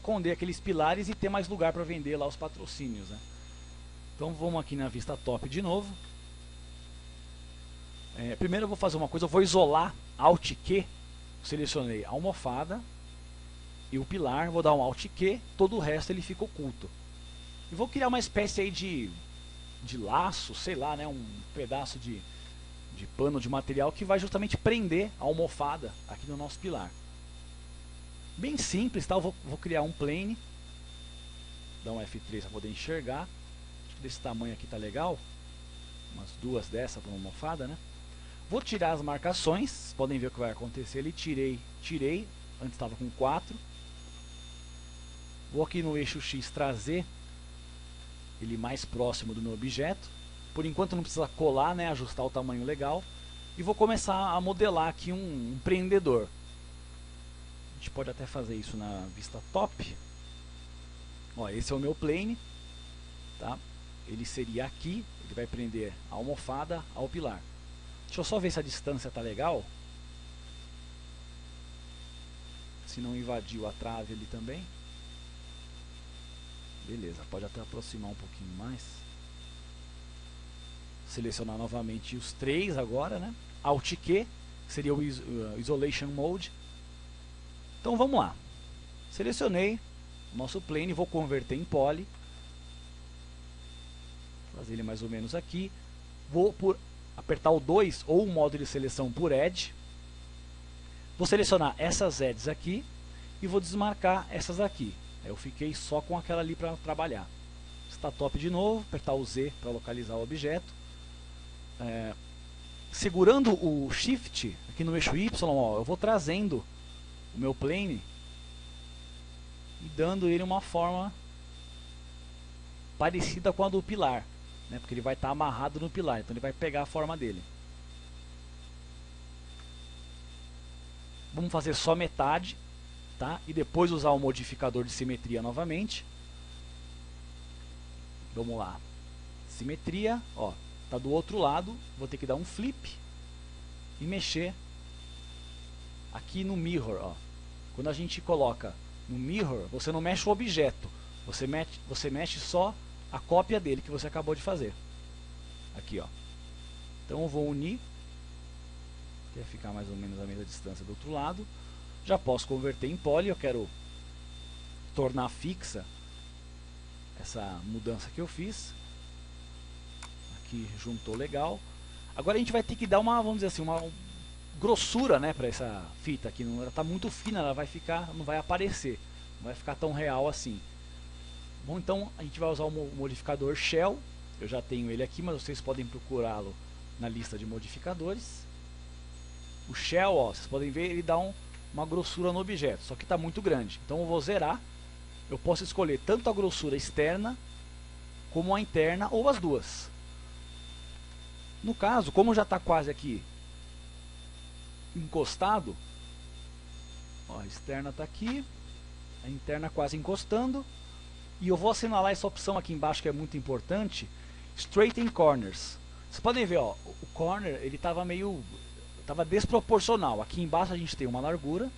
esconder aqueles pilares e ter mais lugar para vender lá os patrocínios, né? Então vamos aqui na vista top de novo. Primeiro eu vou fazer uma coisa, eu vou isolar Alt Q, selecionei a almofada e o pilar, vou dar um Alt Q, todo o resto ele fica oculto. E vou criar uma espécie aí de laço, sei lá, né, um pedaço de pano de material que vai justamente prender a almofada aqui no nosso pilar. Bem simples, tá? Eu vou criar um plane, dar um F3 para poder enxergar. Acho que desse tamanho aqui tá legal, umas duas dessa para uma almofada, né? Vou tirar as marcações, vocês podem ver o que vai acontecer ali. Tirei, antes estava com 4. Vou aqui no eixo X trazer ele mais próximo do meu objeto. Por enquanto não precisa colar, né, ajustar o tamanho legal. E vou começar a modelar aqui um prendedor. A gente pode até fazer isso na vista top. Ó, esse é o meu plane, tá? Ele seria aqui, ele vai prender a almofada ao pilar. Deixa eu só ver se a distância tá legal. Se não invadiu a trave ali também. Beleza, pode até aproximar um pouquinho mais. Selecionar novamente os 3 agora, né? Alt Q, que seria o Isolation Mode. Então vamos lá. Selecionei o nosso plane, vou converter em poly. Fazer ele mais ou menos aqui. Vou apertar o 2 ou o modo de seleção por edge. Vou selecionar essas edges aqui e vou desmarcar essas aqui. Eu fiquei só com aquela ali para trabalhar. Está top de novo, apertar o Z para localizar o objeto. Segurando o Shift aqui no eixo Y, ó, eu vou trazendo o meu plane e dando ele uma forma parecida com a do pilar, né? Porque ele vai estar amarrado no pilar, então ele vai pegar a forma dele. Vamos fazer só metade, tá? E depois usar o modificador de simetria novamente. Vamos lá. Simetria, ó, tá do outro lado, vou ter que dar um flip e mexer aqui no mirror, ó. Quando a gente coloca no mirror, você não mexe o objeto, você mexe só a cópia dele que você acabou de fazer. Aqui, ó. Então eu vou unir até ficar mais ou menos a mesma distância do outro lado. Já posso converter em poly, eu quero tornar fixa essa mudança que eu fiz. Aqui juntou legal. Agora a gente vai ter que dar uma, vamos dizer assim, uma grossura, né, para essa fita aqui. Ela está muito fina, ela vai ficar, não vai aparecer, não vai ficar tão real assim. Bom, então a gente vai usar o modificador Shell. Eu já tenho ele aqui, mas vocês podem procurá-lo na lista de modificadores. O Shell, ó, vocês podem ver, ele dá uma grossura no objeto, só que está muito grande. Então eu vou zerar. Eu posso escolher tanto a grossura externa como a interna, ou as duas. No caso, como já está quase aqui encostado, ó, a externa está aqui, a interna quase encostando, e eu vou assinalar essa opção aqui embaixo que é muito importante, Straighten Corners. Vocês podem ver, ó, o corner ele estava desproporcional. Aqui embaixo a gente tem uma largura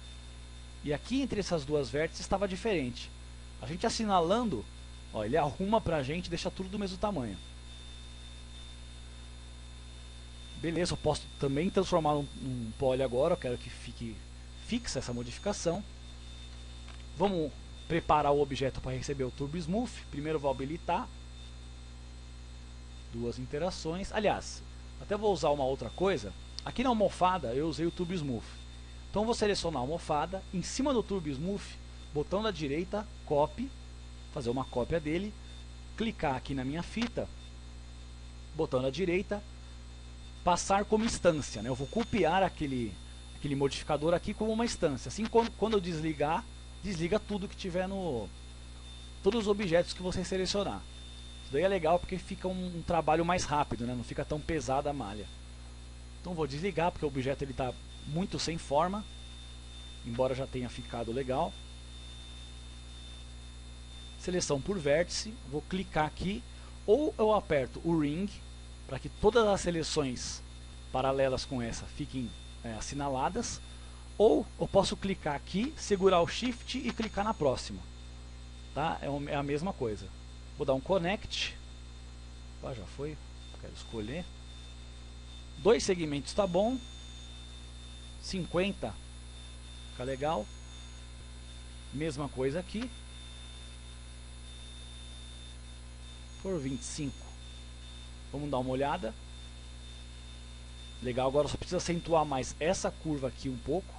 e aqui entre essas duas vértices estava diferente. A gente assinalando, ó, ele arruma pra gente, deixa tudo do mesmo tamanho. Beleza, eu posso também transformar num poly agora, eu quero que fique fixa essa modificação. Vamos preparar o objeto para receber o Turbo Smooth. Primeiro eu vou habilitar duas interações. Aliás, até vou usar uma outra coisa. Aqui na almofada eu usei o Turbo Smooth. Então eu vou selecionar a almofada, em cima do Turbo Smooth, botão da direita, copy, fazer uma cópia dele, clicar aqui na minha fita, botão da direita, passar como instância, né? Eu vou copiar aquele modificador aqui como uma instância. Assim, quando eu desligar, desliga tudo que tiver todos os objetos que você selecionar. Isso daí é legal porque fica um trabalho mais rápido, né? Não fica tão pesada a malha. Então vou desligar porque o objeto ele está muito sem forma, embora já tenha ficado legal. Seleção por vértice, vou clicar aqui, ou eu aperto o ring para que todas as seleções paralelas com essa fiquem assinaladas, ou eu posso clicar aqui, segurar o Shift e clicar na próxima. tá? É a mesma coisa. Vou dar um connect. Já foi. Quero escolher. 2 segmentos tá bom. 50 fica legal. Mesma coisa aqui. Por 25. Vamos dar uma olhada. Legal, agora só precisa acentuar mais essa curva aqui um pouco.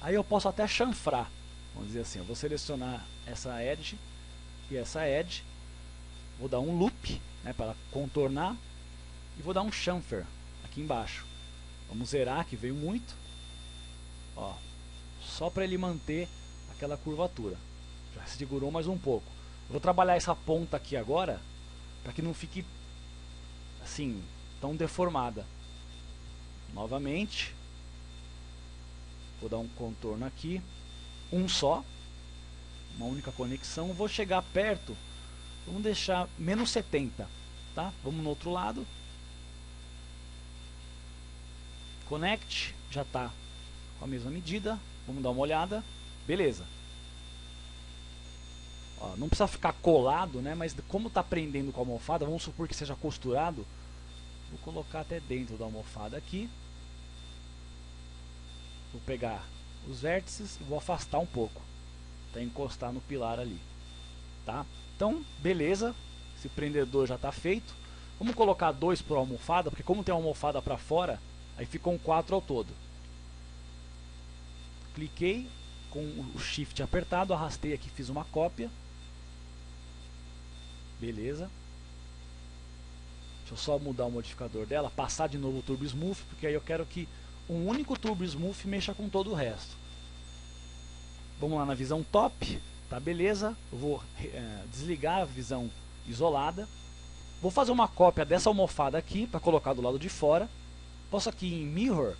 Aí eu posso até chanfrar. Vamos dizer assim, eu vou selecionar essa edge e essa edge. Vou dar um loop, né, para contornar. E vou dar um chamfer aqui embaixo. Vamos zerar, que veio muito. Ó, só para ele manter aquela curvatura. Já segurou mais um pouco. Vou trabalhar essa ponta aqui agora, para que não fique assim, tão deformada. Novamente. Vou dar um contorno aqui. Um só. Uma única conexão. Vou chegar perto. Vamos deixar menos 70. Tá? Vamos no outro lado. Connect. Já está com a mesma medida. Vamos dar uma olhada. Beleza. Ó, não precisa ficar colado, né? Mas como está prendendo com a almofada, vamos supor que seja costurado. Vou colocar até dentro da almofada aqui. Vou pegar os vértices e vou afastar um pouco, até encostar no pilar ali, tá? Então, beleza, esse prendedor já está feito. Vamos colocar 2 por almofada, porque como tem uma almofada para fora, aí ficam 4 ao todo. Cliquei com o Shift apertado, arrastei aqui, fiz uma cópia. Beleza. Deixa eu só mudar o modificador dela, passar de novo o Turbo Smooth, porque aí eu quero que um único Turbo Smooth mexa com todo o resto. Vamos lá na visão top, tá beleza. Eu vou desligar a visão isolada. Vou fazer uma cópia dessa almofada aqui para colocar do lado de fora. Posso aqui em Mirror,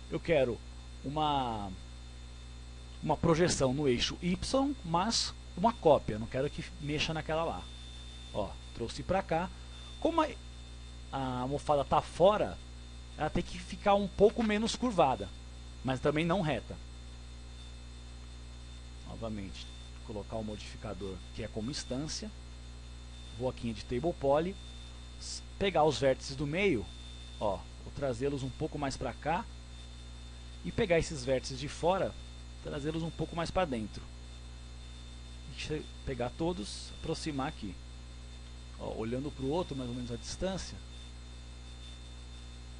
eu quero uma projeção no eixo Y, mas uma cópia, não quero que mexa naquela lá. Ó, trouxe para cá. Como a almofada está fora, ela tem que ficar um pouco menos curvada, mas também não reta. Novamente, colocar o modificador que é como instância. Vou aqui em Editable Poly, pegar os vértices do meio, ó, vou trazê-los um pouco mais para cá e pegar esses vértices de fora, trazê-los um pouco mais para dentro. Deixa eu pegar todos, aproximar aqui. Ó, olhando para o outro, mais ou menos a distância.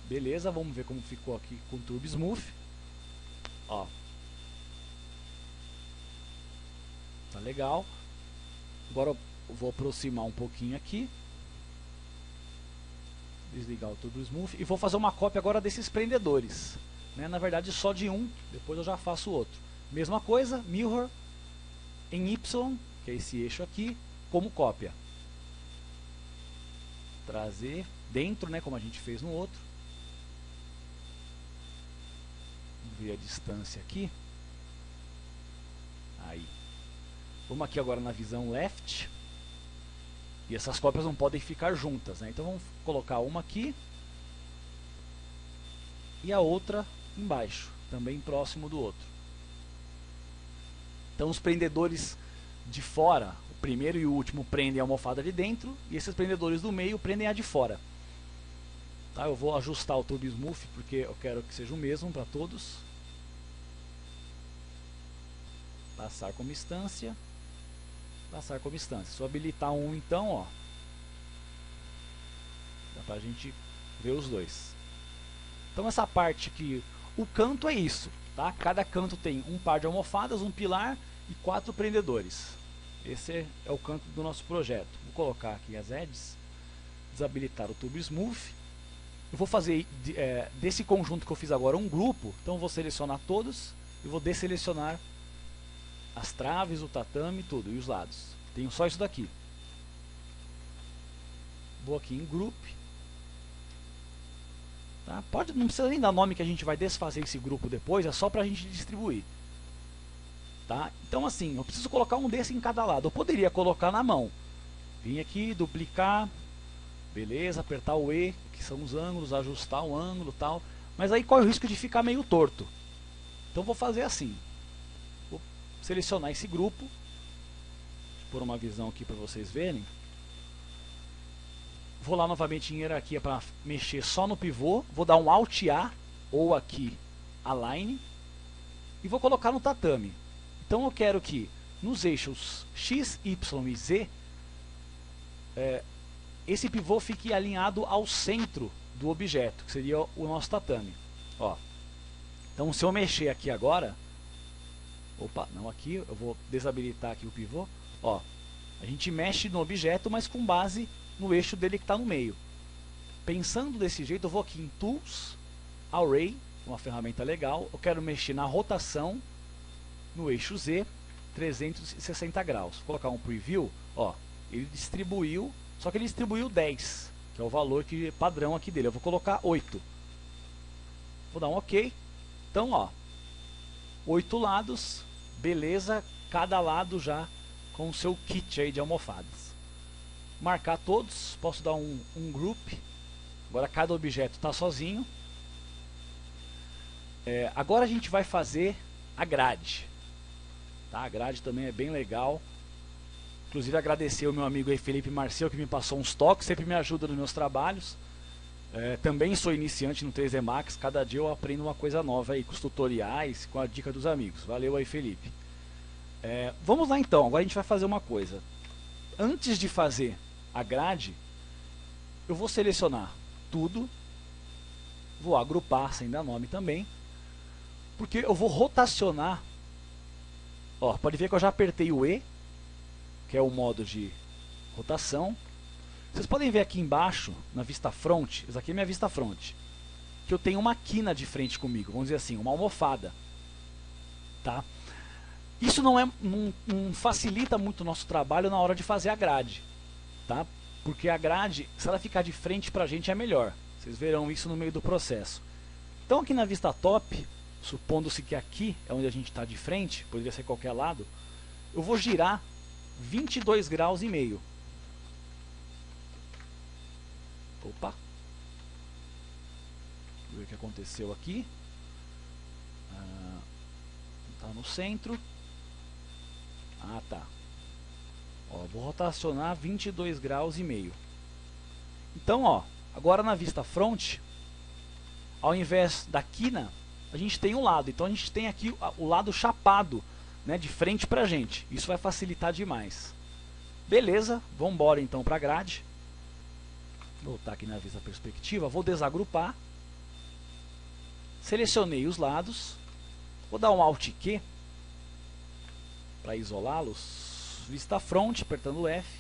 Beleza, vamos ver como ficou aqui com o Turbo Smooth. Ó. Tá legal. Agora eu vou aproximar um pouquinho aqui. Desligar o Turbo Smooth. E vou fazer uma cópia agora desses prendedores. Né? Na verdade só de um, depois eu já faço o outro. Mesma coisa, Mirror em Y, que é esse eixo aqui, como cópia. Trazer dentro, né, como a gente fez no outro. Ver a distância aqui. Aí. Vamos aqui agora na visão left. E essas cópias não podem ficar juntas, né? Então vamos colocar uma aqui e a outra embaixo, também próximo do outro. Então os prendedores de fora, o primeiro e o último, prendem a almofada de dentro, e esses prendedores do meio prendem a de fora. Tá? Eu vou ajustar o Turbo Smooth porque eu quero que seja o mesmo para todos. Passar como instância. Passar como instância. Se eu habilitar um, então, ó, dá pra gente ver os dois. Então essa parte aqui, o canto é isso, tá? Cada canto tem um par de almofadas, um pilar e 4 prendedores. Esse é o canto do nosso projeto. Vou colocar aqui as edges, desabilitar o Turbo Smooth. Eu vou fazer desse conjunto que eu fiz agora um grupo, então eu vou selecionar todos e vou desselecionar as traves, o tatame, tudo, e os lados. Tenho só isso daqui. Vou aqui em Group. Tá? Não precisa nem dar nome, que a gente vai desfazer esse grupo depois, é só para a gente distribuir. Tá? Então assim, eu preciso colocar um desse em cada lado. Eu poderia colocar na mão. Vim aqui, duplicar, beleza, apertar o E, que são os ângulos, ajustar o ângulo e tal. Mas aí corre o risco de ficar meio torto. Então vou fazer assim. selecionar esse grupo. Deixa eu pôr uma visão aqui para vocês verem. Vou lá novamente em hierarquia para mexer só no pivô. Vou dar um Alt A ou aqui Align. E vou colocar no tatame. Então eu quero que nos eixos X, Y e Z, esse pivô fique alinhado ao centro do objeto, que seria o nosso tatame. Ó. Então se eu mexer aqui agora, opa, não aqui, eu vou desabilitar aqui o pivô. Ó, a gente mexe no objeto, mas com base no eixo dele que está no meio. Pensando desse jeito, eu vou aqui em Tools, Array, uma ferramenta legal. Eu quero mexer na rotação no eixo Z, 360 graus. Vou colocar um preview, ó, ele distribuiu, só que ele distribuiu 10, que é o valor padrão aqui dele. Eu vou colocar 8. Vou dar um OK. Então, ó, 8 lados, beleza, cada lado já com o seu kit aí de almofadas. Marcar todos, posso dar um group. Agora cada objeto está sozinho. Agora a gente vai fazer a grade. Tá? A grade também é bem legal. Inclusive agradecer o meu amigo aí, Felipe Marcel, que me passou uns toques, sempre me ajuda nos meus trabalhos. Também sou iniciante no 3D Max, cada dia eu aprendo uma coisa nova aí, com os tutoriais, com a dica dos amigos. Valeu aí, Felipe. Vamos lá então, agora a gente vai fazer uma coisa. Antes de fazer a grade, eu vou selecionar tudo, vou agrupar sem dar nome também, porque eu vou rotacionar. Ó, pode ver que eu já apertei o E, que é o modo de rotação. Vocês podem ver aqui embaixo, na vista front, essa aqui é minha vista front, que eu tenho uma quina de frente comigo, vamos dizer assim, uma almofada. Tá? Isso não facilita muito o nosso trabalho na hora de fazer a grade. Tá? Porque a grade, se ela ficar de frente pra gente, é melhor. Vocês verão isso no meio do processo. Então aqui na vista top, supondo-se que aqui é onde a gente está de frente, poderia ser qualquer lado, eu vou girar 22 graus e meio. Opa! Vamos ver o que aconteceu aqui. Tá no centro. Ah, tá. Ó, vou rotacionar 22 graus e meio. Então, ó, agora na vista front, ao invés da quina, a gente tem um lado. Então a gente tem aqui o lado chapado, né, de frente pra gente. Isso vai facilitar demais. Beleza, vamos embora então para a grade. Vou voltar aqui na vista perspectiva, vou desagrupar. Selecionei os lados. Vou dar um Alt Q para isolá-los. Vista front, apertando o F.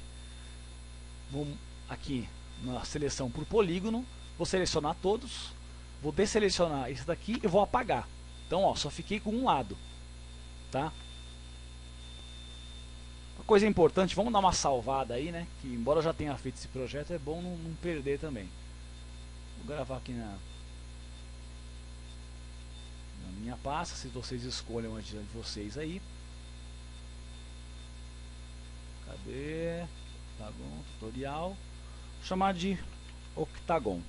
Vou aqui na seleção por polígono. Vou selecionar todos. Vou desselecionar esse daqui e vou apagar. Então, ó, só fiquei com um lado. Tá? Uma coisa importante, vamos dar uma salvada aí, né? Que embora eu já tenha feito esse projeto, é bom não perder também. Vou gravar aqui na minha pasta, se vocês escolham a de vocês aí. Cadê? Octagon, tutorial. Vou chamar de Octagon.